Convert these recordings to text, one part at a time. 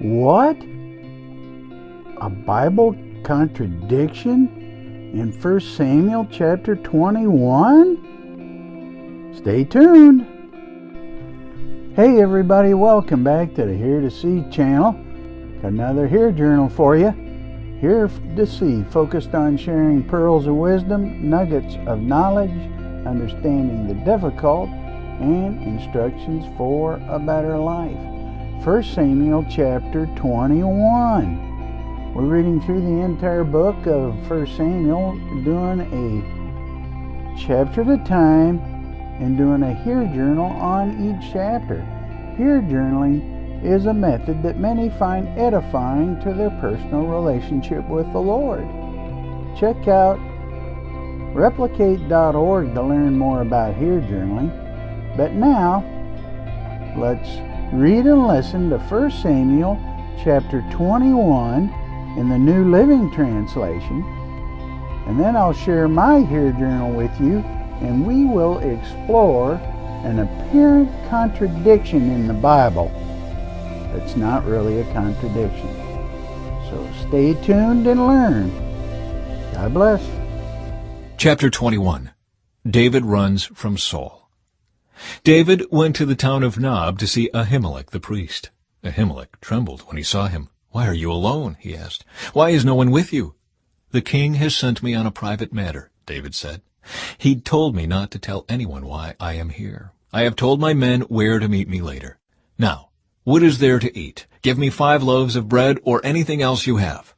What? A Bible contradiction in 1 Samuel chapter 21? Stay tuned. Hey everybody, welcome back to the Here to See channel. Got another Here Journal for you. Here to See, focused on sharing pearls of wisdom, nuggets of knowledge, understanding the difficult, and instructions for a better life. 1 Samuel chapter 21. We're reading through the entire book of 1 Samuel, doing a chapter at a time and doing a Here Journal on each chapter. Here journaling is a method that many find edifying to their personal relationship with the Lord. Check out replicate.org to learn more about Here journaling. But now, let's read and listen to 1 Samuel chapter 21 in the New Living Translation, and then I'll share my Here Journal with you, and we will explore an apparent contradiction in the Bible that's not really a contradiction. So stay tuned and learn. God bless. Chapter 21. David runs from Saul. David went to the town of Nob to see Ahimelech the priest. Ahimelech trembled when he saw him. "Why are you alone?" he asked. "Why is no one with you?" "The king has sent me on a private matter," David said. "He told me not to tell anyone why I am here. I have told my men where to meet me later. Now, what is there to eat? Give me 5 loaves of bread or anything else you have."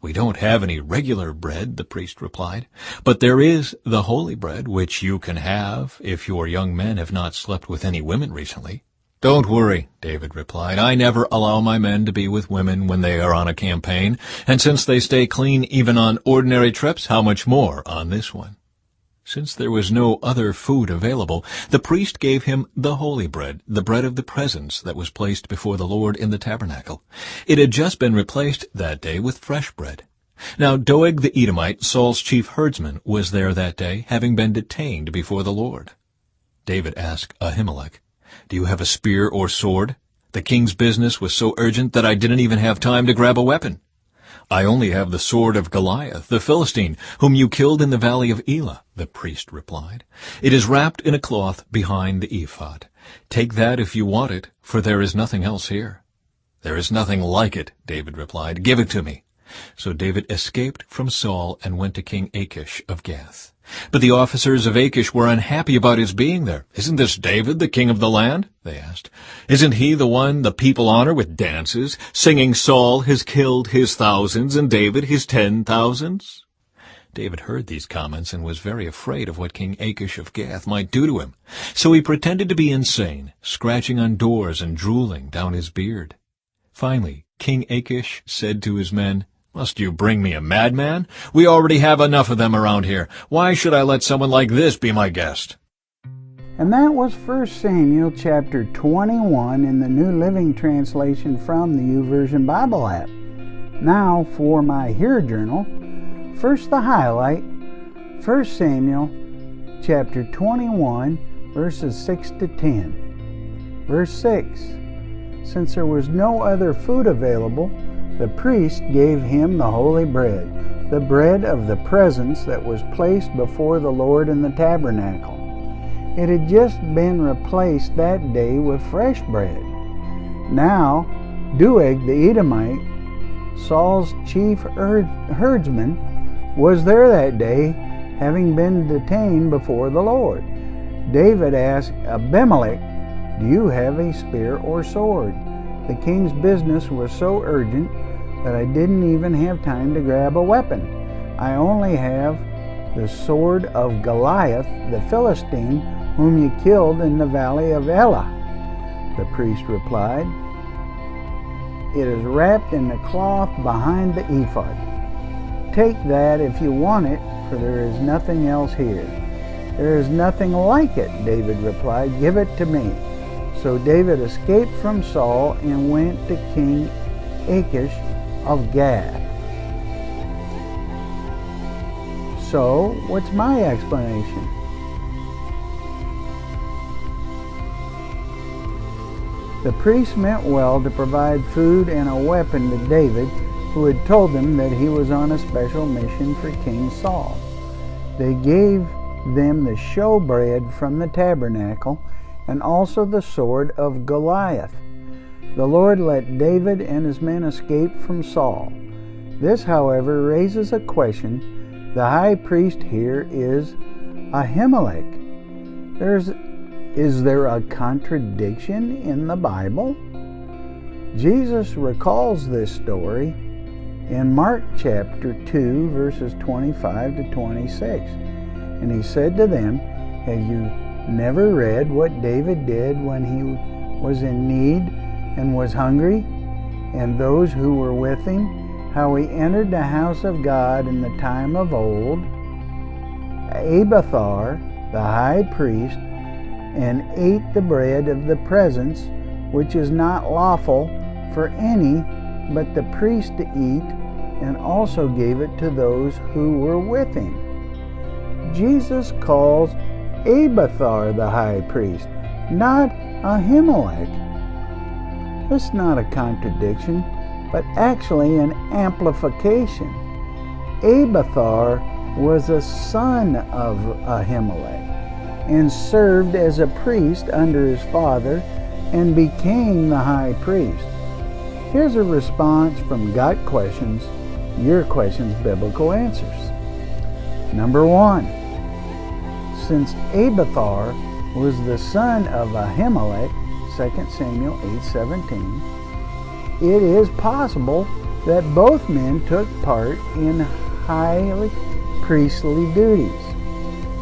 "We don't have any regular bread," the priest replied, "but there is the holy bread, which you can have if your young men have not slept with any women recently." "Don't worry," David replied. "I never allow my men to be with women when they are on a campaign, and since they stay clean even on ordinary trips, how much more on this one?" Since there was no other food available, the priest gave him the holy bread, the bread of the presence that was placed before the Lord in the tabernacle. It had just been replaced that day with fresh bread. Now Doeg the Edomite, Saul's chief herdsman, was there that day, having been detained before the Lord. David asked Ahimelech, "Do you have a spear or sword? The king's business was so urgent that I didn't even have time to grab a weapon." "I only have the sword of Goliath the Philistine, whom you killed in the valley of Elah," the priest replied. "It is wrapped in a cloth behind the ephod. Take that if you want it, for there is nothing else here." "There is nothing like it," David replied. "Give it to me." So David escaped from Saul and went to King Achish of Gath. But the officers of Achish were unhappy about his being there. "Isn't this David, the king of the land?" they asked. "Isn't he the one the people honor with dances, singing, 'Saul has killed his thousands and David his 10,000s'?" David heard these comments and was very afraid of what King Achish of Gath might do to him. So he pretended to be insane, scratching on doors and drooling down his beard. Finally, King Achish said to his men, "Must you bring me a madman? We already have enough of them around here. Why should I let someone like this be my guest?" And that was 1 Samuel chapter 21 in the New Living Translation from the YouVersion Bible app. Now for my Here Journal. First the highlight, 1 Samuel chapter 21, verses 6 to 10. Verse 6, since there was no other food available, the priest gave him the holy bread, the bread of the presence that was placed before the Lord in the tabernacle. It had just been replaced that day with fresh bread. Now, Doeg the Edomite, Saul's chief herdsman, was there that day, having been detained before the Lord. David asked Ahimelech, "Do you have a spear or sword?" The king's business was so urgent that I didn't even have time to grab a weapon. I only have the sword of Goliath the Philistine, whom you killed in the valley of Elah. The priest replied, "It is wrapped in the cloth behind the ephod. Take that if you want it, for there is nothing else here." "There is nothing like it," David replied. "Give it to me." So David escaped from Saul and went to King Achish of Gath. So, what's my explanation? The priests meant well to provide food and a weapon to David, who had told them that he was on a special mission for King Saul. They gave them the showbread from the tabernacle and also the sword of Goliath. The Lord let David and his men escape from Saul. This, however, raises a question. The high priest here is Ahimelech. Is there a contradiction in the Bible? Jesus recalls this story in Mark chapter 2, verses 25 to 26. And he said to them, "Have you never read what David did when he was in need and was hungry, and those who were with him, how he entered the house of God in the time of old, Abiathar, the high priest, and ate the bread of the presence, which is not lawful for any but the priest to eat, and also gave it to those who were with him." Jesus calls Abiathar the high priest, not Ahimelech. This is not a contradiction, but actually an amplification. Abiathar was a son of Ahimelech and served as a priest under his father and became the high priest. Here's a response from Got Questions, Your Questions, Biblical Answers. Number 1. Since Abiathar was the son of Ahimelech, 2 Samuel 8:17, it is possible that both men took part in highly priestly duties.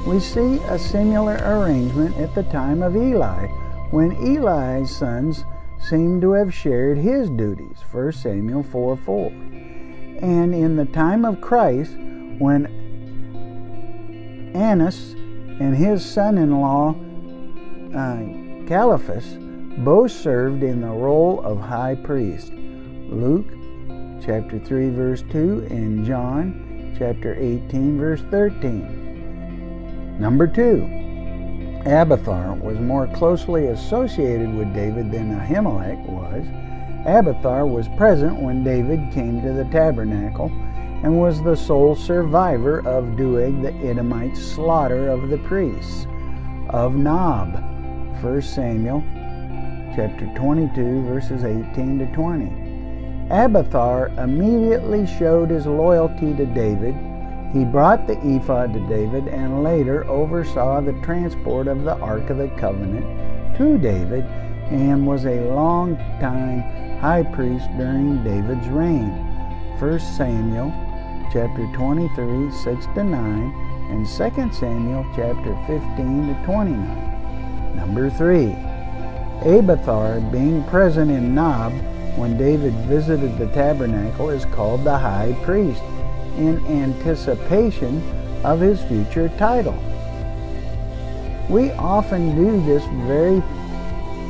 We see a similar arrangement at the time of Elah, when Eli's sons seem to have shared his duties, 1 Samuel 4:4. And in the time of Christ, when Annas and his son-in-law Caiaphas both served in the role of high priest, Luke chapter 3 verse 2 and John chapter 18 verse 13. Number 2. Abiathar was more closely associated with David than Ahimelech was. Abiathar was present when David came to the tabernacle and was the sole survivor of Doeg the Edomite's slaughter of the priests of Nob, 1 Samuel chapter 22 verses 18 to 20. Abiathar immediately showed his loyalty to David. He brought the ephod to David and later oversaw the transport of the Ark of the Covenant to David and was a long-time high priest during David's reign. 1 Samuel chapter 23, 6 to 9, and 2 Samuel chapter 15 to 29. Number 3. Abiathar, being present in Nob when David visited the tabernacle, is called the high priest in anticipation of his future title. We often do this very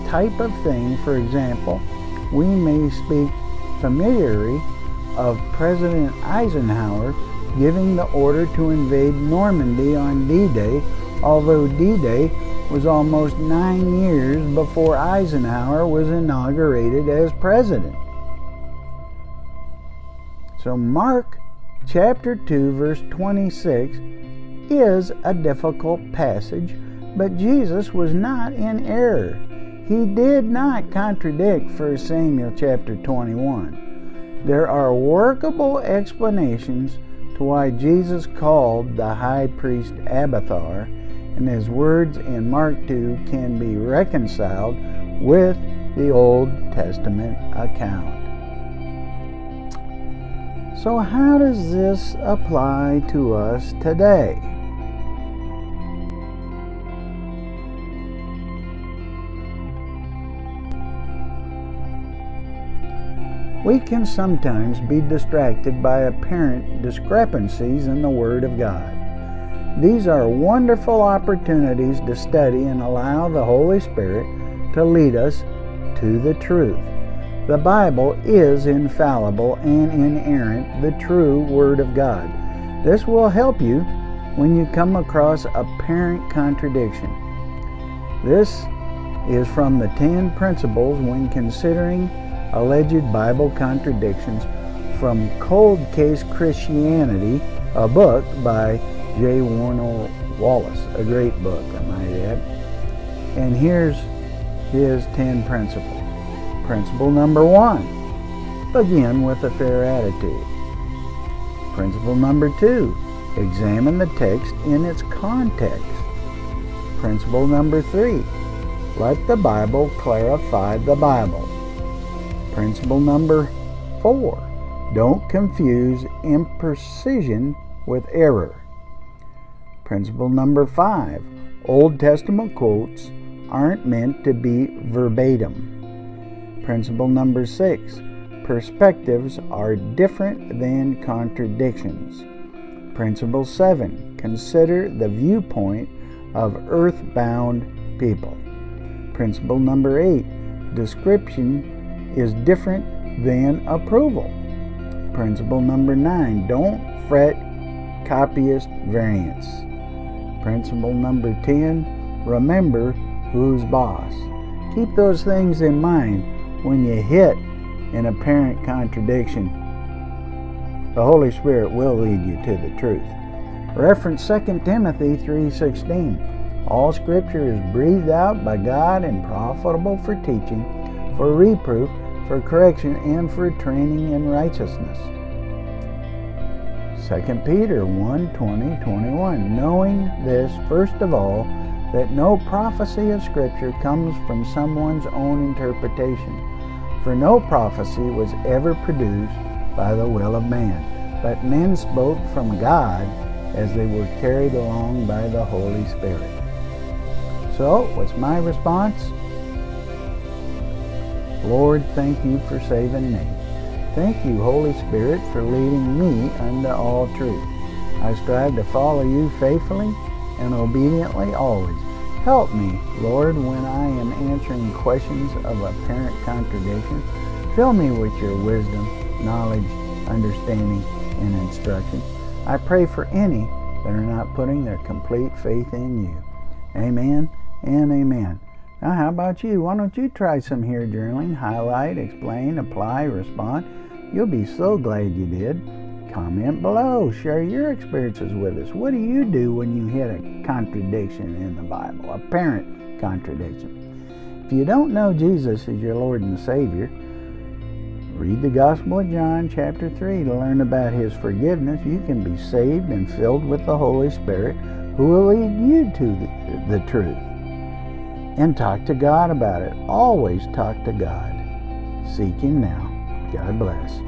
type of thing. For example, we may speak familiarly of President Eisenhower giving the order to invade Normandy on D-Day, although D-Day was almost 9 years before Eisenhower was inaugurated as president. So Mark chapter 2 verse 26 is a difficult passage, but Jesus was not in error. He did not contradict 1 Samuel chapter 21. There are workable explanations to why Jesus called the high priest Abiathar, and his words in Mark 2 can be reconciled with the Old Testament account. So how does this apply to us today? We can sometimes be distracted by apparent discrepancies in the Word of God. These are wonderful opportunities to study and allow the Holy Spirit to lead us to the truth. The Bible is infallible and inerrant, the true Word of God. This will help you when you come across apparent contradiction. This is from the 10 principles when considering alleged Bible contradictions from Cold Case Christianity, a book by J. Warner Wallace, a great book, I might add. And here's his 10 principles. Principle number 1, begin with a fair attitude. Principle number 2, examine the text in its context. Principle number 3, let the Bible clarify the Bible. Principle number 4, don't confuse imprecision with error. Principle number 5, Old Testament quotes aren't meant to be verbatim. Principle number 6, perspectives are different than contradictions. Principle 7, consider the viewpoint of earthbound people. Principle number 8, description is different than approval. Principle number 9, don't fret copyist variants. Principle number 10, remember who's boss. Keep those things in mind when you hit an apparent contradiction. The Holy Spirit will lead you to the truth. Reference 2 Timothy 3:16. All Scripture is breathed out by God and profitable for teaching, for reproof, for correction, and for training in righteousness. 2 Peter 1:20-21. Knowing this, first of all, that no prophecy of Scripture comes from someone's own interpretation. For no prophecy was ever produced by the will of man, but men spoke from God as they were carried along by the Holy Spirit. So, what's my response? Lord, thank you for saving me. Thank you, Holy Spirit, for leading me unto all truth. I strive to follow you faithfully and obediently always. Help me, Lord, when I am answering questions of apparent contradiction. Fill me with your wisdom, knowledge, understanding, and instruction. I pray for any that are not putting their complete faith in you. Amen and amen. Now, how about you? Why don't you try some here journaling? Highlight, explain, apply, respond. You'll be so glad you did. Comment below. Share your experiences with us. What do you do when you hit a contradiction in the Bible? Apparent contradiction. If you don't know Jesus as your Lord and Savior, read the Gospel of John chapter 3 to learn about His forgiveness. You can be saved and filled with the Holy Spirit, who will lead you to the truth. And talk to God about it. Always talk to God. Seek Him now. God bless.